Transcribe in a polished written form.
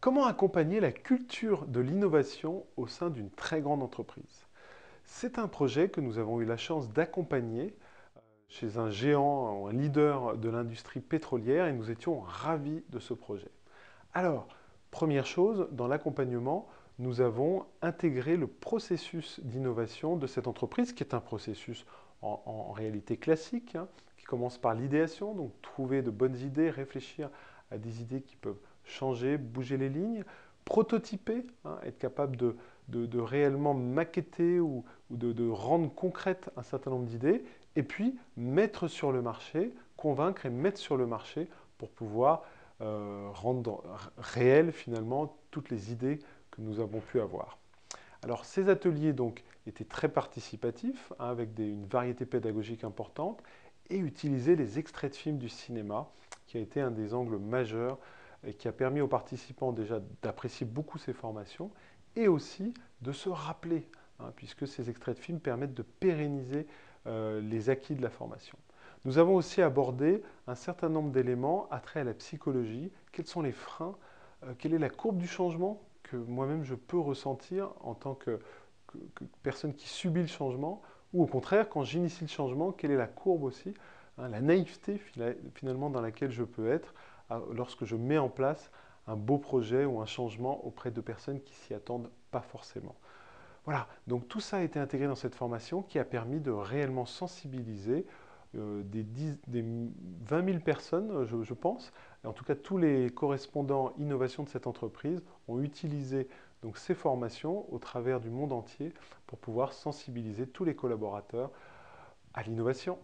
Comment accompagner la culture de l'innovation au sein d'une très grande entreprise? C'est un projet que nous avons eu la chance d'accompagner chez un géant, un leader de l'industrie pétrolière, et nous étions ravis de ce projet. Alors, première chose, dans l'accompagnement, nous avons intégré le processus d'innovation de cette entreprise, qui est un processus en réalité classique, hein, qui commence par l'idéation, donc trouver de bonnes idées, réfléchir à des idées qui peuvent changer, bouger les lignes, prototyper, hein, être capable de réellement maqueter ou de rendre concrète un certain nombre d'idées, et puis mettre sur le marché, convaincre et mettre sur le marché pour pouvoir rendre réelles finalement toutes les idées que nous avons pu avoir. Alors ces ateliers donc étaient très participatifs, hein, avec une variété pédagogique importante, et utilisaient les extraits de films du cinéma, qui a été un des angles majeurs et qui a permis aux participants déjà d'apprécier beaucoup ces formations et aussi de se rappeler, hein, puisque ces extraits de films permettent de pérenniser les acquis de la formation. Nous avons aussi abordé un certain nombre d'éléments attrait à la psychologie. Quels sont les freins? Quelle est la courbe du changement que moi-même je peux ressentir en tant que personne qui subit le changement? Ou au contraire, quand j'initie le changement, quelle est la courbe aussi, hein, la naïveté finalement dans laquelle je peux être lorsque je mets en place un beau projet ou un changement auprès de personnes qui s'y attendent pas forcément. Voilà, donc tout ça a été intégré dans cette formation qui a permis de réellement sensibiliser des 20 000 personnes, je pense. Et en tout cas, tous les correspondants innovation de cette entreprise ont utilisé donc, ces formations au travers du monde entier pour pouvoir sensibiliser tous les collaborateurs à l'innovation.